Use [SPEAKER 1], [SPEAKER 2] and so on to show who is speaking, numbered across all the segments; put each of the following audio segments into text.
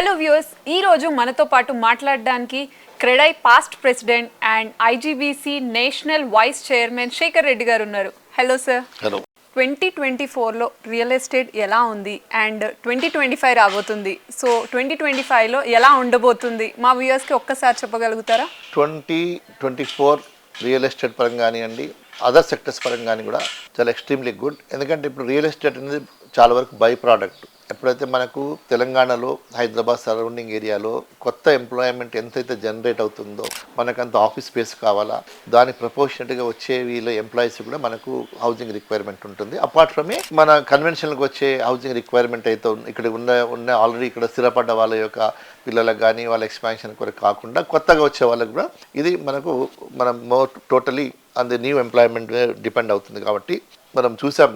[SPEAKER 1] Hello viewers, ఈరోజు మనతో పాటు మాట్లాడడానికి CREDAI past president and IGBC national vice chairman Shekar Reddy garu ఉన్నారు. Hello sir.
[SPEAKER 2] హలో.
[SPEAKER 1] 2024లో రియల్ ఎస్టేట్ ఎలా ఉంది అండ్ 2025 రాబోతుంది. సో 2025లో ఎలా ఉండబోతుంది మా వ్యూవర్స్కి ఒక్కసారి చెప్పగలుగుతారా?
[SPEAKER 2] 2024 రియల్ ఎస్టేట్ పరంగా కానివ్వండి, అదర్ సెక్టర్స్ పరంగా కానీ కూడా చాలా ఎక్స్ట్రీమ్లీ గుడ్. ఎందుకంటే ఇప్పుడు రియల్ ఎస్టేట్ అనేది చాలా వరకు బై ప్రోడక్ట్. ఎప్పుడైతే మనకు తెలంగాణలో హైదరాబాద్ సరౌండింగ్ ఏరియాలో కొత్త ఎంప్లాయ్మెంట్ ఎంతైతే జనరేట్ అవుతుందో, మనకంత ఆఫీస్ స్పేస్ కావాలా, దానికి ప్రపోర్షనట్గా వచ్చే వీళ్ళ ఎంప్లాయీస్ కూడా మనకు హౌసింగ్ రిక్వైర్మెంట్ ఉంటుంది. అపార్ట్ ఫ్రమ్ మన కన్వెన్షన్కి వచ్చే హౌసింగ్ రిక్వైర్మెంట్ అయితే ఇక్కడ ఉన్న ఆల్రెడీ ఇక్కడ స్థిరపడ్డ వాళ్ళ యొక్క పిల్లలకు కానీ వాళ్ళ ఎక్స్పాన్షన్ కొరకు కాకుండా కొత్తగా వచ్చే వాళ్ళకి కూడా ఇది మనం totally and new employment depend అవుతుంది. కాబట్టి మనం చూసాం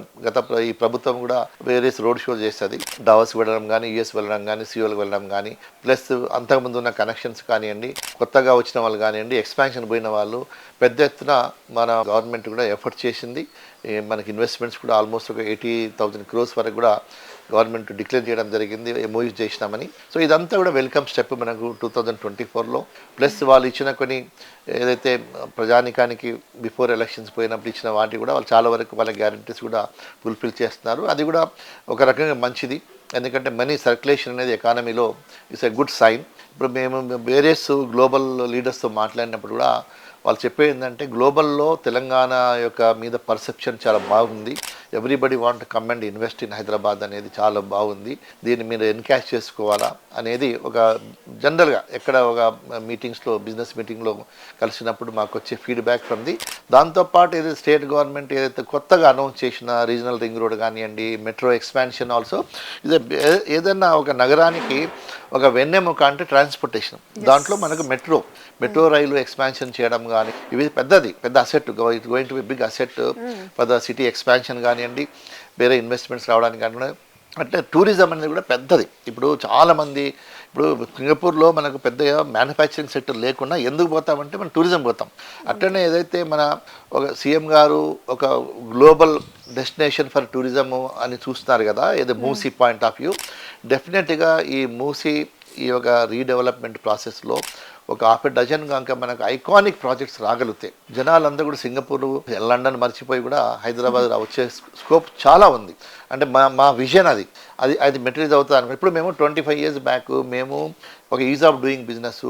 [SPEAKER 2] ఈ ప్రభుత్వం కూడా వేరియస్ రోడ్ షోలు చేస్తుంది. డావస్ వెళ్ళడం కానీ, యూఎస్ వెళ్ళడం కానీ, సియోలకు వెళ్ళడం కానీ, ప్లస్ అంతకుముందు ఉన్న కనెక్షన్స్ కానివ్వండి, కొత్తగా వచ్చిన వాళ్ళు కానివ్వండి, ఎక్స్పాన్షన్ పోయిన వాళ్ళు పెద్ద ఎత్తున మన గవర్నమెంట్ కూడా ఎఫర్ట్ చేసింది. మనకి ఇన్వెస్ట్మెంట్స్ కూడా ఆల్మోస్ట్ ఒక 80,000 crores వరకు కూడా గవర్నమెంట్ డిక్లేర్ చేయడం జరిగింది, మూవీస్ చేసినామని. సో ఇదంతా కూడా వెల్కమ్ స్టెప్ మనకు 2024లో. ప్లస్ వాళ్ళు ఇచ్చిన కొన్ని ఏదైతే ప్రజానికానికి బిఫోర్ ఎలక్షన్స్ పోయినప్పుడు ఇచ్చిన వాటి కూడా వాళ్ళు చాలా వరకు వాళ్ళ గ్యారంటీస్ కూడా ఫుల్ఫిల్ చేస్తున్నారు. అది కూడా ఒక రకంగా మంచిది. ఎందుకంటే మనీ సర్క్యులేషన్ అనేది ఎకానమీలో ఇట్స్ ఎ గుడ్ సైన్. ఇప్పుడు మేము వేరియస్ గ్లోబల్ లీడర్స్తో మాట్లాడినప్పుడు కూడా వాళ్ళు చెప్పేది ఏంటంటే, గ్లోబల్లో తెలంగాణ యొక్క మీద పర్సెప్షన్ చాలా బాగుంది. Everybody want come and invest in Hyderabad అనేది చాలా బాగుంది. దీన్ని మీరు ఎన్కాష్ చేసుకోవాలా అనేది ఒక జనరల్గా ఎక్కడ ఒక మీటింగ్స్లో, బిజినెస్ మీటింగ్లో కలిసినప్పుడు మాకు వచ్చే ఫీడ్బ్యాక్ ఫ్రమ్ ది. దాంతోపాటు ఏదైతే స్టేట్ గవర్నమెంట్ ఏదైతే కొత్తగా అనౌన్స్ చేసిన రీజనల్ రింగ్ రోడ్ కానివ్వండి, మెట్రో ఎక్స్పాన్షన్ ఆల్సో, ఇది ఏదైనా ఒక నగరానికి ఒక వెన్నెముక అంటే ట్రాన్స్పోర్టేషన్. దాంట్లో మనకు మెట్రో రైలు ఎక్స్పాన్షన్ చేయడం కానీ, ఇవి పెద్ద asset, it going to be big asset for the city expansion కానివ్వండి, వేరే ఇన్వెస్ట్మెంట్స్ రావడానికి కానీ. అంటే టూరిజం అనేది కూడా పెద్దది. ఇప్పుడు చాలామంది ఇప్పుడు సింగపూర్లో మనకు పెద్ద మ్యానుఫ్యాక్చరింగ్ సెక్టర్ లేకుండా ఎందుకు పోతామంటే మనం టూరిజం పోతాం. అట్లనే ఏదైతే మన ఒక సీఎం గారు ఒక గ్లోబల్ డెస్టినేషన్ ఫర్ టూరిజం అని చూస్తున్నారు కదా, ఏదో మూసీ పాయింట్ ఆఫ్ వ్యూ, డెఫినెట్గా ఈ మూసీ ఈ యొక్క రీడెవలప్మెంట్ ప్రాసెస్లో ఒక 6 కనుక మనకు ఐకానిక్ ప్రాజెక్ట్స్ రాగలిగితే జనాలందరూ కూడా సింగపూర్, లండన్ మర్చిపోయి కూడా హైదరాబాద్ వచ్చే స్కోప్ చాలా ఉంది. అంటే మా విజన్ అది మెటీరియల్స్ అవుతుంది. ఇప్పుడు మేము 25 years బ్యాక్ మేము ఒక is of doing business,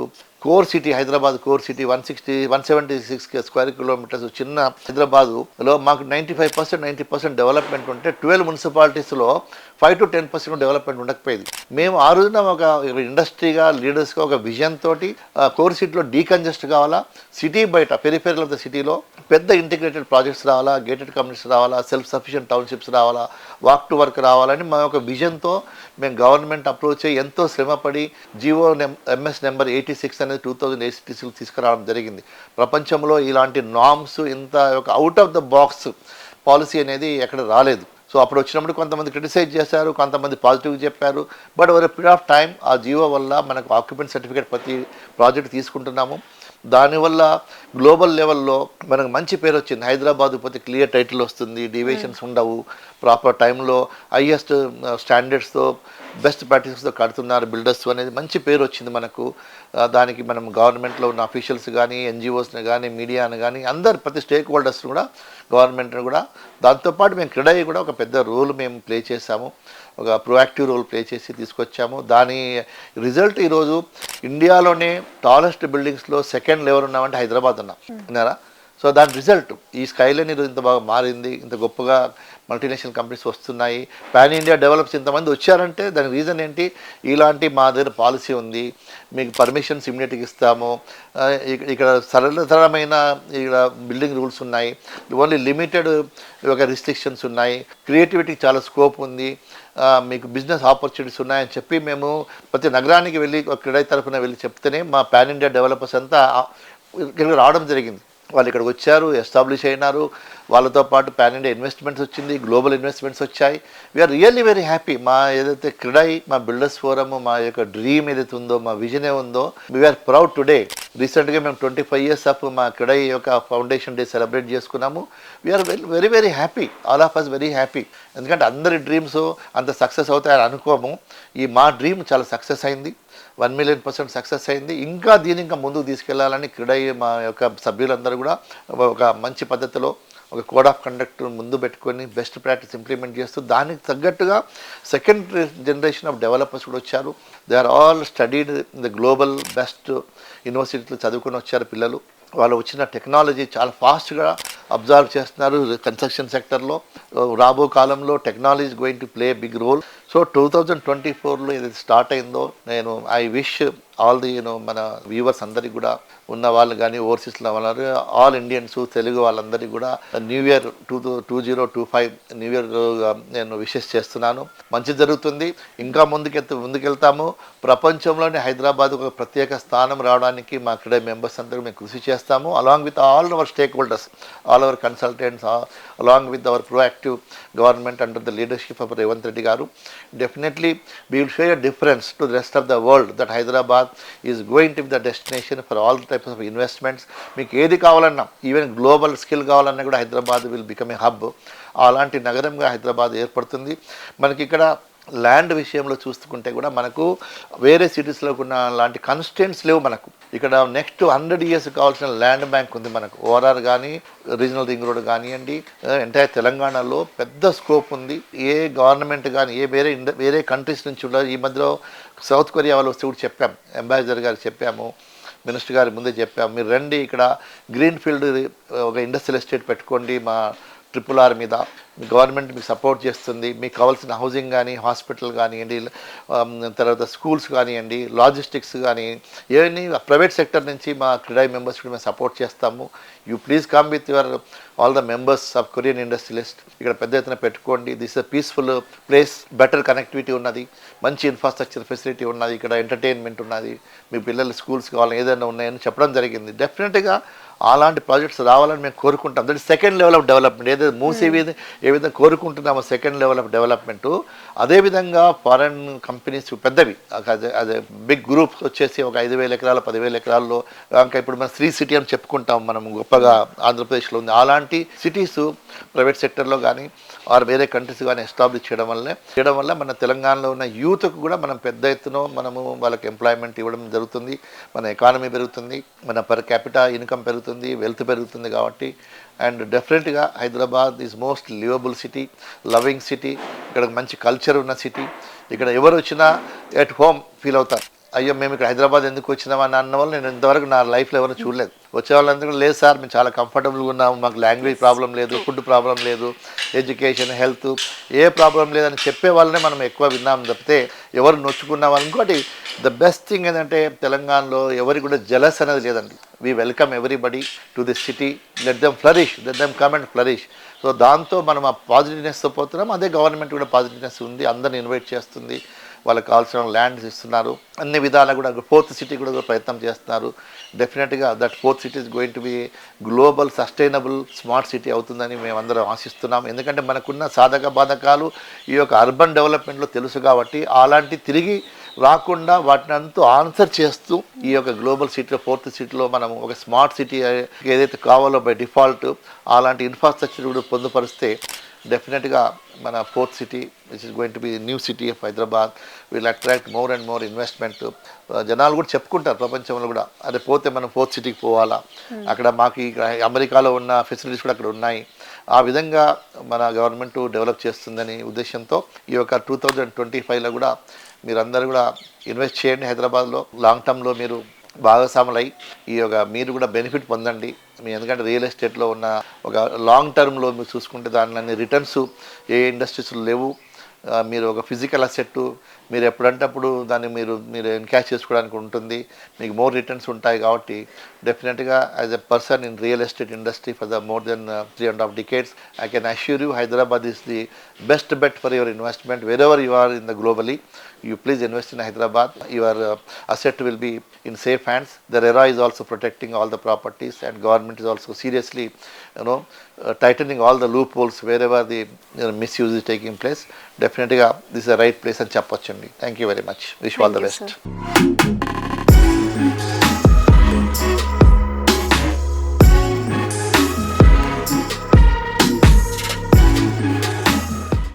[SPEAKER 2] core city Hyderabad, core city 176 square kilometers చిన్న హైదరాబాదులో మాకు 90% డెవలప్మెంట్ ఉంటే 12 మున్సిపాలిటీస్లో 5 to 10% డెవలప్మెంట్ ఉండకపోయేది. మేము ఆ రోజున ఒక ఇండస్ట్రీగా, లీడర్స్గా ఒక విజన్ తోటి కోర్ సిటీలో డీకంజెస్ట్ కావాలా, సిటీ బయట పెరిఫెరల్ ఆఫ్ ద సిటీలో పెద్ద ఇంటిగ్రేటెడ్ ప్రాజెక్ట్స్ రావాలా, గేటెడ్ కమ్యూనిటీస్ రావాలా, సెల్ఫ్ సఫిషియెంట్ టౌన్షిప్స్ రావాలా, వాక్ టు వర్క్ రావాలని మా ఒక విజన్తో మేము గవర్నమెంట్ అప్రోచ్ అయ్యి ఎంతో శ్రమపడి జియో MS నెంబర్ 86 అనేది 2086 తీసుకురావడం జరిగింది. ప్రపంచంలో ఇలాంటి నామ్స్, ఇంత ఒక out of the box policy అనేది ఎక్కడ రాలేదు. సో అప్పుడు వచ్చినప్పుడు కొంతమంది క్రిటిసైజ్ చేశారు, కొంతమంది పాజిటివ్ చెప్పారు. But over period of time ఆ జియో వల్ల మనకు ఆక్యుపెంట్ సర్టిఫికేట్ ప్రతి ప్రాజెక్ట్ తీసుకుంటున్నాము. దానివల్ల గ్లోబల్ లెవెల్లో మనకు మంచి పేరు వచ్చింది. హైదరాబాద్ పోతే క్లియర్ టైటిల్ వస్తుంది, డీవియేషన్స్ ఉండవు, ప్రాపర్ టైంలో హైయెస్ట్ స్టాండర్డ్స్తో బెస్ట్ ప్రాక్టీసెస్తో కడుతున్నారు బిల్డర్స్ అనేది మంచి పేరు వచ్చింది మనకు. దానికి మనం గవర్నమెంట్లో ఉన్న అఫీషియల్స్ కానీ, NGOస్ని కానీ, మీడియాని కానీ, అందరు ప్రతి స్టేక్ హోల్డర్స్ని కూడా, గవర్నమెంట్ని కూడా, దాంతోపాటు మేము క్రెడై కూడా ఒక పెద్ద రోల్ మేము ప్లే చేశాము, ఒక ప్రొయాక్టివ్ రోల్ ప్లే చేసి తీసుకొచ్చాము. దాని రిజల్ట్ ఈరోజు ఇండియాలోనే టాలెస్ట్ బిల్డింగ్స్లో సెకండ్ లెవెల్ ఉన్నామంటే హైదరాబాద్ ఉన్నాం, విన్నారా? సో దాని రిజల్ట్ ఈ స్కైలైన్ ఈరోజు ఇంత బాగా మారింది, ఇంత గొప్పగా మల్టీనేషనల్ కంపెనీస్ వస్తున్నాయి, పాన్ ఇండియా డెవలప్స్ ఇంతమంది వచ్చారంటే దానికి రీజన్ ఏంటి? ఇలాంటి మా దగ్గర పాలసీ ఉంది, మీకు పర్మిషన్స్ ఇమ్మీడియట్గా ఇస్తాము, ఇక్కడ సరళమైన ఇక్కడ బిల్డింగ్ రూల్స్ ఉన్నాయి, ఓన్లీ లిమిటెడ్ ఒక రిస్ట్రిక్షన్స్ ఉన్నాయి, క్రియేటివిటీకి చాలా స్కోప్ ఉంది, మీకు బిజినెస్ ఆపర్చునిటీస్ ఉన్నాయని చెప్పి మేము ప్రతి నగరానికి వెళ్ళి క్రెడై తరఫున వెళ్ళి చెప్తేనే మా పాన్ ఇండియా డెవలపర్స్ అంతా ఇక్కడికి రావడం జరిగింది. వాళ్ళు ఇక్కడికి వచ్చారు, ఎస్టాబ్లిష్ అయినారు, వాళ్ళతో పాటు పాన్ ఇండియా ఇన్వెస్ట్మెంట్స్ వచ్చింది, గ్లోబల్ ఇన్వెస్ట్మెంట్స్ వచ్చాయి. We're really very happy. మా ఏదైతే క్రిడై, మా బిల్డర్స్ ఫోరమ్, మా యొక్క డ్రీమ్ ఏదైతే ఉందో, మా విజన్ ఉందో, వీఆర్ ప్రౌడ్ టుడే. రీసెంట్గా మేము 25 years ఆఫ్ మా క్రిడై యొక్క ఫౌండేషన్ డే సెలబ్రేట్ చేసుకున్నాము. We're very very happy, all of us very happy. ఎందుకంటే అందరి డ్రీమ్స్ అంత సక్సెస్ అవుతాయని అనుకోము. ఈ మా డ్రీమ్ చాలా సక్సెస్ అయింది, 1,000,000% సక్సెస్ అయింది. ఇంకా దీన్ని ఇంకా ముందుకు తీసుకెళ్లాలని క్రీడై మా యొక్క సభ్యులందరూ కూడా ఒక మంచి పద్ధతిలో ఒక కోడ్ ఆఫ్ కండక్ట్ ముందు పెట్టుకొని బెస్ట్ ప్రాక్టీస్ ఇంప్లిమెంట్ చేస్తూ దానికి తగ్గట్టుగా సెకండ్ జనరేషన్ ఆఫ్ డెవలపర్స్ కూడా వచ్చారు. They are all studied in the global best యూనివర్సిటీలో చదువుకొని వచ్చారు పిల్లలు. వాళ్ళు వచ్చిన టెక్నాలజీ చాలా ఫాస్ట్గా అబ్జర్వ్ చేస్తున్నారు. కన్స్ట్రక్షన్ సెక్టర్లో రాబో కాలంలో technology going to play big role. So 2024లో ఏదైతే స్టార్ట్ అయిందో, నేను ఐ విష్ ఆల్ ది మన వ్యూవర్స్ అందరికీ కూడా, ఉన్న వాళ్ళు కానీ ఓవర్సీస్లో వాళ్ళు, ఆల్ ఇండియన్స్, తెలుగు వాళ్ళందరికీ కూడా న్యూ ఇయర్ 2025 న్యూ ఇయర్ నేను విషెస్ చేస్తున్నాను. మంచి జరుగుతుంది, ఇంకా ముందుకెళ్తాము. ప్రపంచంలోనే హైదరాబాద్ ఒక ప్రత్యేక స్థానం రావడానికి మా క్రీడా మెంబర్స్ అందరూ మేము కృషి చేస్తాము. Along with all our stake holders, all our consultants, along with our proactive government under the leadership of Revanth Reddy garu. Definitely we will show a difference to the rest of the world that Hyderabad is going to be the destination for all types of investments. మీకు ఏది కావాలన్నా, even global skill కావాలన్నా కూడా Hyderabad will become a hub. అలాంటి నగరంగా హైదరాబాద్ ఏర్పడుతుంది. మనకి ఇక్కడ ల్యాండ్ విషయంలో చూసుకుంటే కూడా మనకు వేరే సిటీస్లో ఉన్న లాంటి కన్స్టెంట్స్ లేవు. మనకు ఇక్కడ నెక్స్ట్ 100 years కావాల్సిన ల్యాండ్ బ్యాంక్ ఉంది మనకు. ఓఆర్ఆర్ కానీ, రీజనల్ రింగ్ రోడ్ కానివ్వండి, ఎంటైర్ తెలంగాణలో పెద్ద స్కోప్ ఉంది. ఏ గవర్నమెంట్ కానీ, వేరే కంట్రీస్ నుంచి ఉన్నారు. ఈ మధ్యలో సౌత్ కొరియా వాళ్ళు వస్తే కూడా చెప్పాము, అంబాసిడర్ గారికి చెప్పాము, మినిస్టర్ గారి ముందే చెప్పాము, మీరు రండి ఇక్కడ గ్రీన్ ఫీల్డ్ ఒక ఇండస్ట్రియల్ ఎస్టేట్ పెట్టుకోండి, మా RRR మీద గవర్నమెంట్ మీకు సపోర్ట్ చేస్తుంది. మీకు కావాల్సిన హౌసింగ్ కానీ, హాస్పిటల్ కానివ్వండి, తర్వాత స్కూల్స్ కానివ్వండి, లాజిస్టిక్స్ కానీ, ఏవన్నీ ప్రైవేట్ సెక్టర్ నుంచి మా క్రీడా మెంబర్స్ కూడా మేము సపోర్ట్ చేస్తాము. You please come with your all the members of Korean industrialist. ఇక్కడ పెద్ద ఎత్తున పెట్టుకోండి. This is peaceful place, better connectivity ఉన్నది, మంచి ఇన్ఫ్రాస్ట్రక్చర్ ఫెసిలిటీ ఉన్నది, ఇక్కడ ఎంటర్టైన్మెంట్ ఉన్నది, మీ పిల్లలు స్కూల్స్ కావాలని ఏదైనా ఉన్నాయని చెప్పడం జరిగింది. డెఫినెట్గా అలాంటి ప్రాజెక్ట్స్ రావాలని మేము కోరుకుంటాం. That second level of development. ఏదైతే మూసీ ఏ విధంగా కోరుకుంటున్నామో సెకండ్ లెవెల్ ఆఫ్ డెవలప్మెంటు, అదేవిధంగా ఫారెన్ కంపెనీస్ పెద్దవి, అదే బిగ్ గ్రూప్స్ వచ్చేసి ఒక 5,000 ఎకరాలు 10,000 ఎకరాల్లో, ఇంకా ఇప్పుడు మనం శ్రీ సిటీ అని చెప్పుకుంటాం మనం, గొప్పగా ఆంధ్రప్రదేశ్లో ఉంది. అలాంటి సిటీస్ ప్రైవేట్ సెక్టర్లో కానీ ఆర్ వేరే కంట్రీస్ కానీ ఎస్టాబ్లిష్ చేయడం వల్ల మన తెలంగాణలో ఉన్న యూత్కు కూడా మనం పెద్ద ఎత్తున మనము వాళ్ళకి ఎంప్లాయ్మెంట్ ఇవ్వడం జరుగుతుంది. మన ఎకానమీ పెరుగుతుంది, మన పర్ క్యాపిటా ఇన్కమ్ పెరుగుతుంది, వెల్త్ పెరుగుతుంది. కాబట్టి అండ్ డెఫినెట్గా Hyderabad is most liveable city, loving city. ఇక్కడ మంచి కల్చర్ ఉన్న సిటీ. ఇక్కడ ఎవరు వచ్చినా ఎట్ హోమ్ ఫీల్ అవుతారు. అయ్యో మేము ఇక్కడ హైదరాబాద్ ఎందుకు వచ్చినామని అన్న వాళ్ళు నేను ఇంతవరకు నా లైఫ్లో ఎవరు చూడలేదు. వచ్చే వాళ్ళందరూ లేదు సార్ మేము చాలా కంఫర్టబుల్గా ఉన్నాము, మాకు లాంగ్వేజ్ ప్రాబ్లం లేదు, ఫుడ్ ప్రాబ్లం లేదు, ఎడ్యుకేషన్, హెల్త్ ఏ ప్రాబ్లం లేదని చెప్పే వాళ్ళనే మనం ఎక్కువ విన్నాం తప్పితే ఎవరు నొచ్చుకున్న వాళ్ళు. ఇంకోటి ద బెస్ట్ థింగ్ ఏంటంటే తెలంగాణలో ఎవరికి కూడా జలస్ అనేది లేదండి. We welcome everybody to this city, let them flourish, let them come and flourish. So దాంతో మనం ఆ పాజిటివ్నెస్తో పోతున్నాం. అదే గవర్నమెంట్ కూడా పాజిటివ్నెస్ ఉంది, అందరిని ఇన్వైట్ చేస్తుంది, వాళ్ళకి కావాల్సిన ల్యాండ్స్ ఇస్తున్నారు. అన్ని విధాలా కూడా ఫోర్త్ సిటీ కూడా ప్రయత్నం చేస్తున్నారు. డెఫినెట్గా that fourth city is going to B global sustainable smart city అవుతుందని మేమందరం ఆశిస్తున్నాం. ఎందుకంటే మనకున్న సాధక బాధకాలు ఈ యొక్క అర్బన్ డెవలప్మెంట్లో తెలుసు కాబట్టి అలాంటి తిరిగి రాకుండా వాటిని అంతా ఆన్సర్ చేస్తూ ఈ యొక్క గ్లోబల్ సిటీలో ఫోర్త్ సిటీలో మనం ఒక స్మార్ట్ సిటీ ఏదైతే కావాలో బై డిఫాల్ట్ అలాంటి ఇన్ఫ్రాస్ట్రక్చర్ కూడా పొందుపరిస్తే డెఫినెట్గా మన fourth city which is going to B new city of Hyderabad will attract more and more investment. జనాలు కూడా చెప్పుకుంటారు ప్రపంచంలో కూడా, అదే పోతే మనం ఫోర్త్ సిటీకి పోవాలా, అక్కడ మాకు అమెరికాలో ఉన్న ఫెసిలిటీస్ కూడా అక్కడ ఉన్నాయి. ఆ విధంగా మన గవర్నమెంట్ డెవలప్ చేస్తుందని ఉద్దేశంతో ఈ యొక్క 2025లో కూడా మీరందరూ కూడా ఇన్వెస్ట్ చేయండి. హైదరాబాద్లో లాంగ్ టర్మ్లో మీరు భాగస్వాములై ఈ యొక్క మీరు కూడా బెనిఫిట్ పొందండి. ఎందుకంటే రియల్ ఎస్టేట్లో ఉన్న ఒక లాంగ్ టర్మ్లో మీరు చూసుకుంటే దానిలో రిటర్న్స్ ఏ ఇండస్ట్రీస్లో లేవు. మీరు ఒక ఫిజికల్ అసెట్, మీరు ఎప్పుడంటే అప్పుడు దాన్ని మీరు ఎన్కాష్ చేసుకోవడానికి ఉంటుంది, మీకు మోర్ రిటర్న్స్ ఉంటాయి. కాబట్టి డెఫినెట్గా as a person in real estate industry for the more than 3.5 decades, I can assure you Hyderabad is the best bet for your investment. Wherever you are in the globally, you please invest in Hyderabad. Your asset will be in safe hands. The RERA is also protecting all the properties, and government is also seriously, tightening all the loopholes wherever the misuse is taking place. Definitely, this is the right place and చెప్పొచ్చండి. Thank you very much. Wish you all the
[SPEAKER 1] Thank you,
[SPEAKER 2] best.
[SPEAKER 1] sir.